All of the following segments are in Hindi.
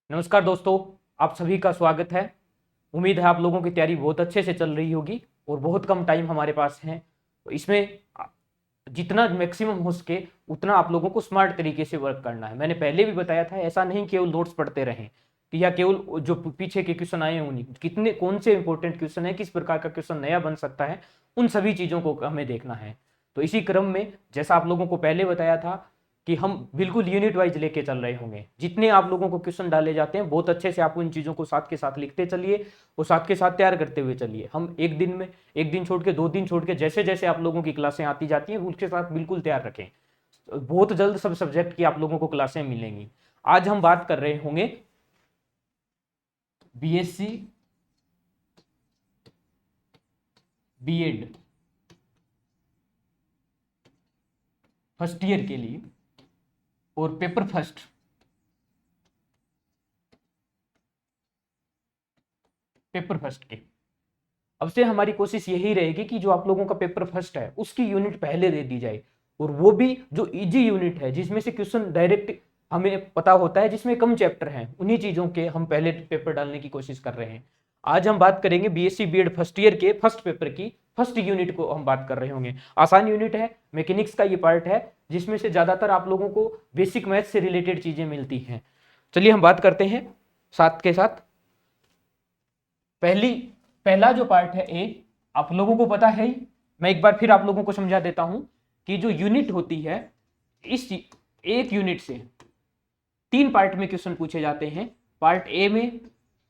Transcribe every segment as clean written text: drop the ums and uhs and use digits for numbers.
नमस्कार दोस्तों, आप सभी का स्वागत है। उम्मीद है आप लोगों की तैयारी बहुत अच्छे से चल रही होगी और बहुत कम टाइम हमारे पास है, तो इसमें जितना मैक्सिमम हो सके उतना आप लोगों को स्मार्ट तरीके से वर्क करना है। मैंने पहले भी बताया था, ऐसा नहीं केवल नोट्स पढ़ते रहें कि या केवल जो पीछे के क्वेश्चन आए हैं उन्हीं कितने कौन से इंपॉर्टेंट क्वेश्चन है, किस प्रकार का क्वेश्चन नया बन सकता है, उन सभी चीज़ों को हमें देखना है। तो इसी क्रम में जैसा आप लोगों को पहले बताया था कि हम बिल्कुल यूनिट वाइज लेके चल रहे होंगे। जितने आप लोगों को क्वेश्चन डाले जाते हैं बहुत अच्छे से आप उन चीज़ों को साथ के साथ लिखते चलिए और साथ के साथ तैयार करते हुए चलिए। हम एक दिन में एक दिन छोड़ के 2 दिन छोड़ के जैसे जैसे आप लोगों की क्लासें आती जाती हैं उसके साथ बिल्कुल तैयार रखें। बहुत जल्द सब सब्जेक्ट की आप लोगों को क्लासें मिलेंगी। आज हम बात कर रहे होंगे बीएससी बीएड फर्स्ट ईयर के लिए और पेपर फर्स्ट के। अब से हमारी कोशिश यही रहेगी कि जो आप लोगों का पेपर फर्स्ट है उसकी यूनिट पहले दे दी जाए, और वो भी जो इजी यूनिट है जिसमें से क्वेश्चन डायरेक्ट हमें पता होता है, जिसमें कम चैप्टर हैं, उन्हीं चीजों के हम पहले पेपर डालने की कोशिश कर रहे हैं। आज हम बात करेंगे बीएससी बीएड फर्स्ट ईयर के फर्स्ट पेपर की फर्स्ट यूनिट को हम बात कर रहे होंगे। आसान यूनिट है, मैकेनिक्स का ये पार्ट है जिसमें से ज्यादातर आप लोगों को बेसिक मैथ से रिलेटेड चीजें मिलती हैं। चलिए हम बात करते हैं साथ के साथ। पहला जो पार्ट है ए, आप लोगों को पता है ही, मैं एक बार फिर आप लोगों को समझा देता हूं कि जो यूनिट होती है, इस एक यूनिट से 3 पार्ट में क्वेश्चन पूछे जाते हैं। पार्ट ए में,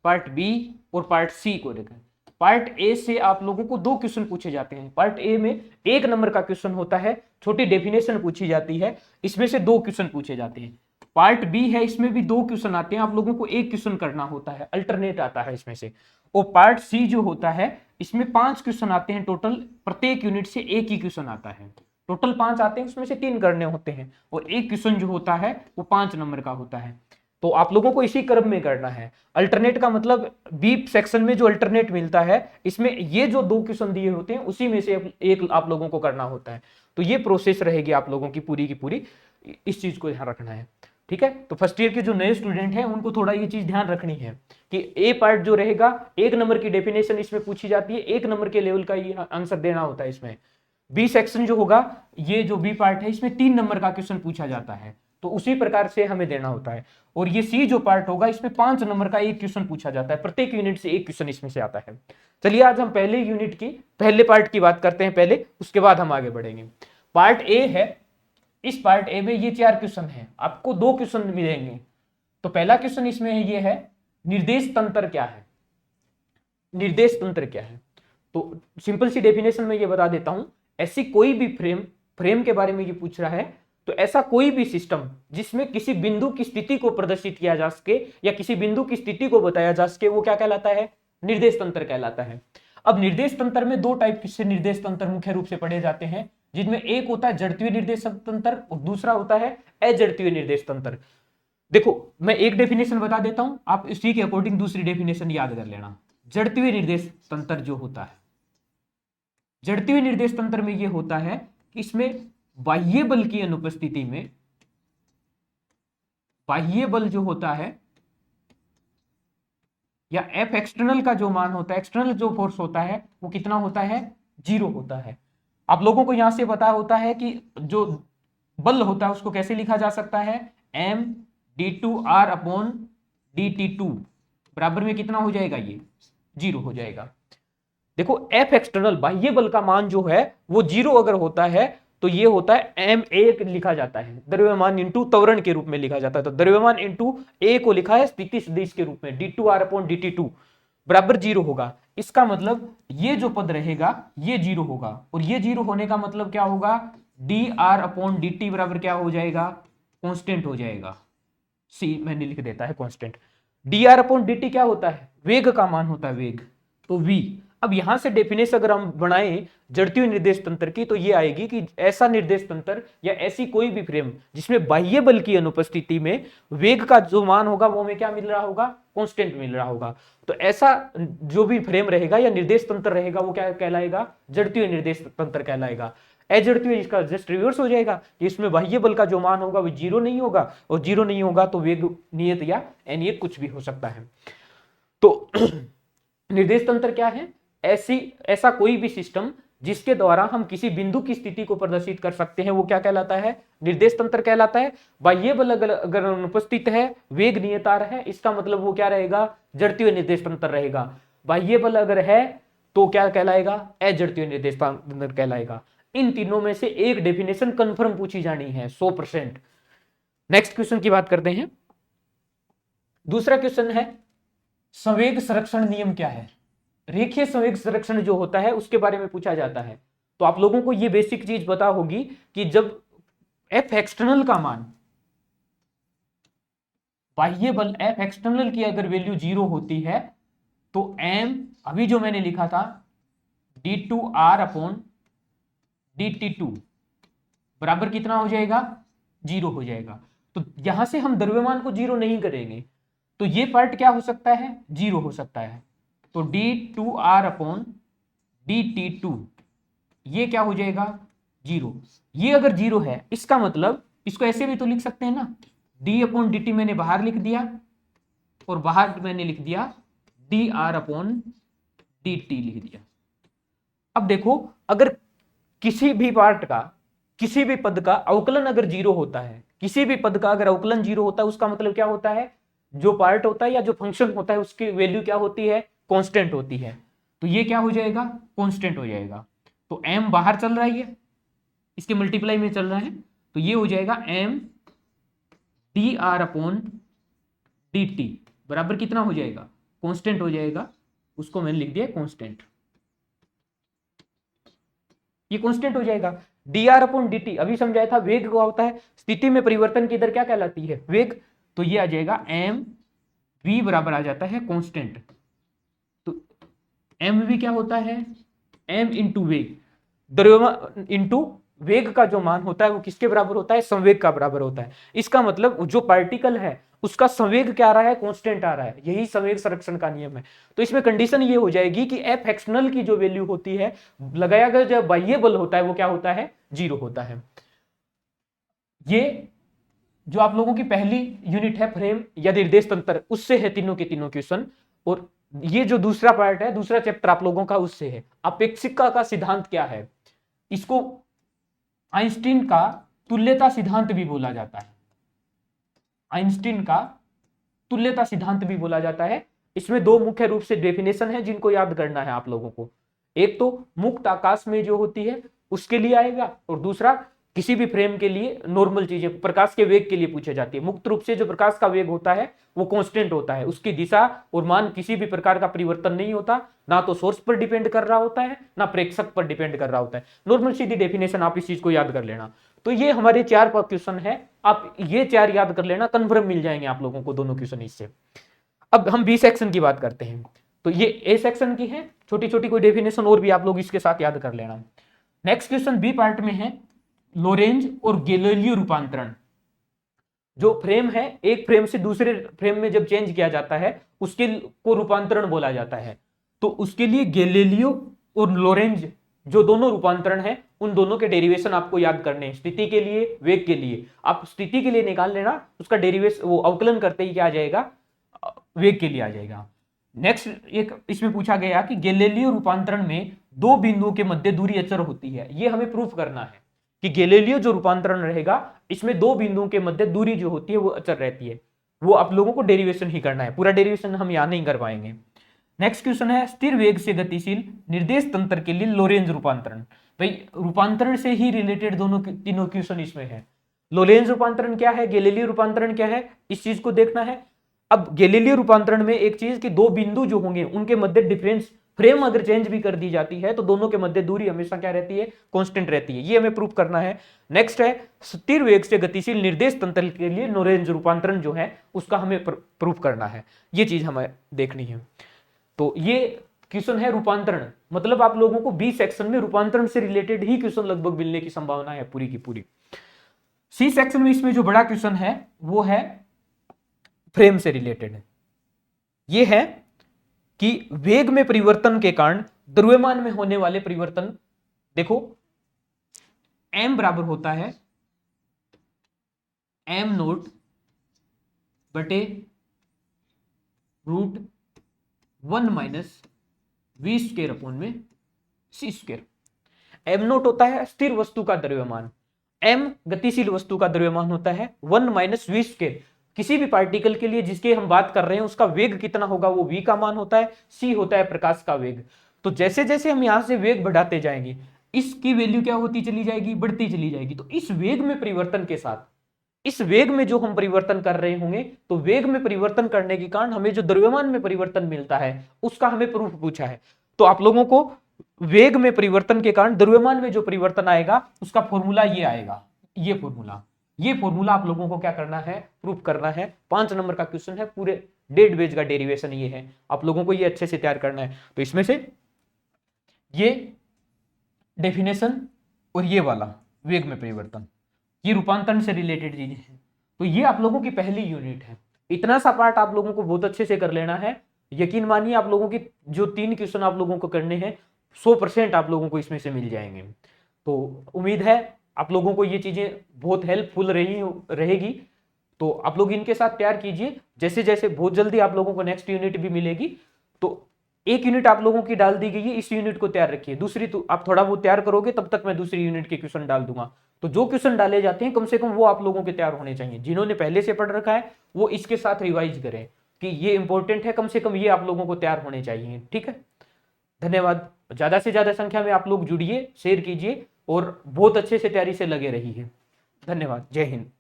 पार्ट बी और पार्ट सी को लेकर। पार्ट ए से आप लोगों को 2 क्वेश्चन पूछे जाते हैं। पार्ट ए में 1 नंबर का क्वेश्चन होता है, छोटी डेफिनेशन पूछी जाती है, इसमें से 2 क्वेश्चन पूछे जाते हैं। पार्ट बी है, इसमें भी 2 क्वेश्चन आते हैं, आप लोगों को 1 क्वेश्चन करना होता है, अल्टरनेट आता है इसमें से। और पार्ट सी जो होता है इसमें 5 क्वेश्चन आते हैं टोटल, प्रत्येक यूनिट से एक ही क्वेश्चन आता है। टोटल 5 आते हैं, उसमें से 3 करने होते हैं, और 1 क्वेश्चन जो होता है वो 5 नंबर का होता है। तो आप लोगों को इसी क्रम में करना है। अल्टरनेट का मतलब बी सेक्शन में जो अल्टरनेट मिलता है, इसमें ये जो 2 क्वेश्चन दिए होते हैं उसी में से एक आप लोगों को करना होता है। तो ये प्रोसेस रहेगी आप लोगों की पूरी, इस चीज को ध्यान रखना है। ठीक है, तो फर्स्ट ईयर के जो नए स्टूडेंट हैं उनको थोड़ा ये चीज ध्यान रखनी है कि ए पार्ट जो रहेगा, 1 नंबर की डेफिनेशन इसमें पूछी जाती है, 1 नंबर के लेवल का ये आंसर देना होता है इसमें। बी सेक्शन जो होगा, ये जो बी पार्ट है इसमें 3 नंबर का क्वेश्चन पूछा जाता है, तो उसी प्रकार से हमें देना होता है। और ये सी जो पार्ट होगा, इसमें 5 नंबर का 1 क्वेश्चन पूछा जाता है, प्रत्येक यूनिट से 1 क्वेश्चन इसमें से आता है। चलिए आज हम पहले यूनिट की पहले पार्ट की बात करते हैं पहले, उसके बाद हम आगे बढ़ेंगे। पार्ट ए है, इस पार्ट ए में ये 4 क्वेश्चन है, आपको 2 क्वेश्चन मिलेंगे। तो पहला क्वेश्चन इसमें है, ये है निर्देश तंत्र क्या है। निर्देश तंत्र क्या है, तो सिंपल सी डेफिनेशन में ये बता देता हूं। ऐसी कोई भी फ्रेम के बारे में ये पूछ रहा है, तो ऐसा कोई भी सिस्टम जिसमें किसी बिंदु की स्थिति को प्रदर्शित किया जा सके या किसी बिंदु की स्थिति को बताया जा सके, वो क्या कहलाता है, निर्देश तंत्र कहलाता है। अब निर्देश तंत्र में 2 टाइप से निर्देश तंत्र मुख्य रूप से पढ़े जाते हैं, जिनमें एक होता है जड़त्वीय निर्देश तंत्र और दूसरा होता है अजड़त्वीय निर्देश तंत्र। देखो मैं एक डेफिनेशन बता देता हूं, आप इसी के अकॉर्डिंग दूसरी डेफिनेशन याद कर लेना। जड़त्वीय निर्देश तंत्र जो होता है, जड़त्वीय निर्देश तंत्र में यह होता है कि इसमें बाह्य बल की अनुपस्थिति में, बाह्य बल जो होता है या एफ एक्सटर्नल का जो मान होता है, एक्सटर्नल जो फोर्स होता है वो कितना होता है, 0 होता है। आप लोगों को यहां से पता होता है कि जो बल होता है उसको कैसे लिखा जा सकता है, m d two r upon d t two बराबर में कितना हो जाएगा, ये 0 हो जाएगा। देखो एफ एक्सटर्नल बाह्य बल का मान जो है वो 0 अगर होता है तो ये होता है एम ए लिखा जाता है, द्रव्यमान इंटू त्वरण के रूप में लिखा जाता है। तो द्रव्यमान इंटू ए को लिखा है स्थिति सदिश के रूप में, d two r upon d t two बराबर 0 होगा। इसका मतलब ये जो पद रहेगा ये 0 होगा, और ये 0 होने का मतलब क्या होगा, D R upon d T बराबर क्या हो जाएगा, कांस्टेंट हो जाएगा। सी मैंने लिख देता है constant. D R upon d T क्या होता है, वेग का मान होता है, वेग, तो वी। अब यहां से डेफिनेशन अगर हम बनाएं जड़त्वीय निर्देश तंत्र की, तो ये आएगी कि ऐसा निर्देश तंत्र या ऐसी कोई भी फ्रेम जिसमें बाह्य बल की अनुपस्थिति में वेग का जो मान होगा वो हमें क्या मिल रहा होगा, कांस्टेंट मिल रहा होगा। तो ऐसा जो भी फ्रेम रहेगा या निर्देश तंत्र रहेगा वो क्या कहलाएगा, जड़त्वीय निर्देश तंत्र कहलाएगा। अजड़त्वीय इसका जस्ट रिवर्स हो जाएगा कि इसमें बाह्य बल का जो मान होगा वो जीरो नहीं होगा, और जीरो नहीं होगा तो वेग नियत या अनियत कुछ भी हो सकता है। तो निर्देश तंत्र क्या है? ऐसा कोई भी सिस्टम जिसके द्वारा हम किसी बिंदु की स्थिति को प्रदर्शित कर सकते हैं वो क्या कहलाता है? निर्देश तंत्र कहलाता है। बाह्य बल अगर अनुपस्थित है, वेग नियतार है, इसका मतलब वो क्या रहेगा? जड़त्वीय निर्देश तंत्र रहेगा। बाह्य बल अगर है तो क्या कहलाएगा? अजड़त्वीय निर्देश तंत्र कहलाएगा। इन तीनों में से एक डेफिनेशन कंफर्म पूछी जानी है 100%। नेक्स्ट क्वेश्चन की बात करते हैं। दूसरा क्वेश्चन है संवेग संरक्षण नियम क्या है? रेखीय संवेग संरक्षण जो होता है उसके बारे में पूछा जाता है। तो आप लोगों को ये बेसिक चीज पता होगी कि जब एफ एक्सटर्नल का मान, बाह्य बल एफ एक्सटर्नल की अगर वैल्यू 0 होती है तो m, अभी जो मैंने लिखा था d2r अपॉन dt2 बराबर कितना हो जाएगा? 0 हो जाएगा। तो यहां से हम द्रव्यमान को 0 नहीं करेंगे, तो ये पार्ट क्या हो सकता है? 0 हो सकता है। तो d2r अपॉन dt2 ये क्या हो जाएगा? 0। ये अगर 0 है इसका मतलब इसको ऐसे भी तो लिख सकते हैं ना, d अपॉन dt मैंने बाहर लिख दिया और बाहर मैंने लिख दिया dr अपॉन dt लिख दिया। अब देखो, अगर किसी भी पार्ट का, किसी भी पद का अवकलन अगर 0 होता है, किसी भी पद का अगर अवकलन 0 होता है, उसका मतलब क्या होता है? जो पार्ट होता है या जो फंक्शन होता है उसकी वैल्यू क्या होती है? कांस्टेंट होती है। तो ये क्या हो जाएगा? कांस्टेंट हो जाएगा। तो m बाहर चल रहा है, इसके मल्टीप्लाई में चल रहा है, तो ये हो जाएगा m dr अपॉन dt बराबर कितना हो जाएगा? कांस्टेंट हो जाएगा। उसको मैंने लिख दिया कांस्टेंट, ये कांस्टेंट हो जाएगा। dr अपॉन dt अभी समझाया था वेग क्या होता है, स्थिति में परिवर्तन की दर क्या कहलाती है? वेग। तो ये आ जाएगा m v बराबर आ जाता है कांस्टेंट। तो m v क्या होता है? m इंटू वेग, द्रव्यमान इंटू वेग का जो मान होता है वो किसके बराबर होता है? संवेग का बराबर होता है। इसका मतलब जो पार्टिकल है उसका संवेग क्या आ रहा है? कांस्टेंट आ रहा है। यही संवेग संरक्षण का नियम है। तो इसमें कंडीशन ये हो जाएगी कि एफ एक्सटर्नल की जो वैल्यू होती है, लगाया गया जो बाह्य बल होता है वो क्या होता है? 0 होता है। ये जो आप लोगों की पहली यूनिट है फ्रेम या निर्देश तंत्र, उससे है तीनों के तीनों क्वेश्चन। और ये जो दूसरा पार्ट है, दूसरा चैप्टर आप लोगों का, उससे है अपेक्षिका का सिद्धांत क्या है। इसको आइंस्टीन का तुल्यता सिद्धांत भी बोला जाता है। आइंस्टीन का तुल्यता सिद्धांत भी बोला जाता है। इसमें दो मुख्य रूप से डेफिनेशन है जिनको याद करना है आप लोगों को। एक तो मुक्त आकाश में जो होती है उसके लिए आएगा, और दूसरा किसी भी फ्रेम के लिए नॉर्मल चीजें प्रकाश के वेग के लिए पूछी जाती है। मुक्त रूप से जो प्रकाश का वेग होता है वो कांस्टेंट होता है, उसकी दिशा और मान किसी भी प्रकार का परिवर्तन नहीं होता, ना तो सोर्स पर डिपेंड कर रहा होता है ना प्रेक्षक पर डिपेंड कर रहा होता है। नॉर्मल सीधी डेफिनेशन, आप इस चीज को याद कर लेना। तो ये हमारे 4 क्वेश्चन है, आप ये 4 याद कर लेना, कन्फर्म मिल जाएंगे आप लोगों को दोनों क्वेश्चन इससे। अब हम बी सेक्शन की बात करते हैं। तो ये ए सेक्शन की है, छोटी छोटी कोई डेफिनेशन और भी आप लोग इसके साथ याद कर लेना। नेक्स्ट क्वेश्चन बी पार्ट में है लोरेंज और गैलीलियो रूपांतरण। जो फ्रेम है, एक फ्रेम से दूसरे फ्रेम में जब चेंज किया जाता है उसके को रूपांतरण बोला जाता है। तो उसके लिए गैलीलियो और लोरेंज जो दोनों रूपांतरण है, उन दोनों के डेरिवेशन आपको याद करने हैं। स्थिति के लिए, वेग के लिए। आप स्थिति के लिए निकाल लेना, उसका डेरिवेशन वो अवकलन करते ही क्या आ जाएगा? वेग के लिए आ जाएगा। नेक्स्ट एक इसमें पूछा गया कि गैलीलियो रूपांतरण में दो बिंदुओं के मध्य दूरी अचर होती है। ये हमें प्रूफ करना है कि गैलीलियो जो रूपांतरण रहेगा इसमें दो बिंदुओं के मध्य दूरी जो होती है वो अचर रहती है। वो आप लोगों को डेरिवेशन ही करना है, पूरा डेरिवेशन हम यहां नहीं कर पाएंगे। नेक्स्ट क्वेश्चन है स्थिर वेग से गतिशील निर्देश तंत्र के लिए लोरेंज रूपांतरण। भाई रूपांतरण से ही रिलेटेड दोनों तीनों क्वेश्चन इसमें है। लोरेंज रूपांतरण क्या है, गैलीलियो रूपांतरण क्या है, इस चीज को देखना है। अब गैलीलियो रूपांतरण में एक चीज कि दो बिंदु जो होंगे उनके मध्य डिफरेंस, फ्रेम अगर चेंज भी कर दी जाती है तो दोनों के मध्य दूरी हमेशा क्या रहती है? कांस्टेंट रहती है। ये हमें प्रूफ करना है। नेक्स्ट है स्थिर वेग से गतिशील निर्देश तंत्र के लिए लोरेंज रूपांतरण जो है उसका हमें प्रूफ करना है। ये चीज हमें देखनी है। तो ये क्वेश्चन है रूपांतरण, मतलब आप लोगों को बी सेक्शन में रूपांतरण से रिलेटेड ही क्वेश्चन लगभग मिलने की संभावना है पूरी की पूरी। सी सेक्शन में इसमें जो बड़ा क्वेश्चन है वो है फ्रेम से रिलेटेड है। ये है कि वेग में परिवर्तन के कारण द्रव्यमान में होने वाले परिवर्तन। देखो m बराबर होता है m नोट बटे root 1 minus v square upon में सी स्क्वेयर। एम नोट होता है स्थिर वस्तु का द्रव्यमान, एम गतिशील वस्तु का द्रव्यमान होता है 1 माइनस वी स्क्वेयर। किसी भी पार्टिकल के लिए जिसके हम बात कर रहे हैं उसका वेग कितना होगा, वो v का मान होता है, c होता है प्रकाश का वेग। तो जैसे जैसे हम यहां से वेग बढ़ाते जाएंगे इसकी वैल्यू क्या होती चली जाएगी, बढ़ती चली जाएगी। तो इस वेग में परिवर्तन के साथ, इस वेग में जो हम परिवर्तन कर रहे होंगे, तो वेग में परिवर्तन करने के कारण हमें जो द्रव्यमान में परिवर्तन मिलता है उसका हमें प्रूफ पूछा है। तो आप लोगों को वेग में परिवर्तन के कारण द्रव्यमान में जो परिवर्तन आएगा उसका फॉर्मूला ये आएगा, ये फॉर्मूला आप लोगों को क्या करना है, प्रूफ करना है। 5 नंबर का क्वेश्चन है, पूरे डेड वेज का डेरिवेशन ये है, आप लोगों को ये अच्छे से तैयार करना है। तो इसमें से ये डेफिनेशन और ये वाला वेग में परिवर्तन, ये रूपांतरण से रिलेटेड चीजें हैं। तो ये आप लोगों की पहली यूनिट है। इतना सा पार्ट आप लोगों को बहुत अच्छे से कर लेना है। यकीन मानिए आप लोगों की जो 3 क्वेश्चन आप लोगों को करने हैं 100% आप लोगों को इसमें से मिल जाएंगे। तो उम्मीद है आप लोगों को ये चीजें बहुत हेल्पफुल रहेगी। तो आप लोग इनके साथ तैयार कीजिए, जैसे जैसे बहुत जल्दी आप लोगों को नेक्स्ट यूनिट भी मिलेगी। तो एक यूनिट आप लोगों की डाल दी गई है, इस यूनिट को तैयार रखिए। दूसरी तो आप थोड़ा बहुत तैयार करोगे तब तक मैं दूसरी यूनिट के क्वेश्चन डाल दूंगा। तो जो क्वेश्चन डाले जाते हैं कम से कम वो आप लोगों के तैयार होने चाहिए। जिन्होंने पहले से पढ़ रखा है वो इसके साथ रिवाइज करें कि ये इंपॉर्टेंट है, कम से कम ये आप लोगों को तैयार होने चाहिए। ठीक है, धन्यवाद। ज्यादा से ज्यादा संख्या में आप लोग जुड़िए, शेयर कीजिए और बहुत अच्छे से तैयारी से लगे रहिए। धन्यवाद, जय हिंद।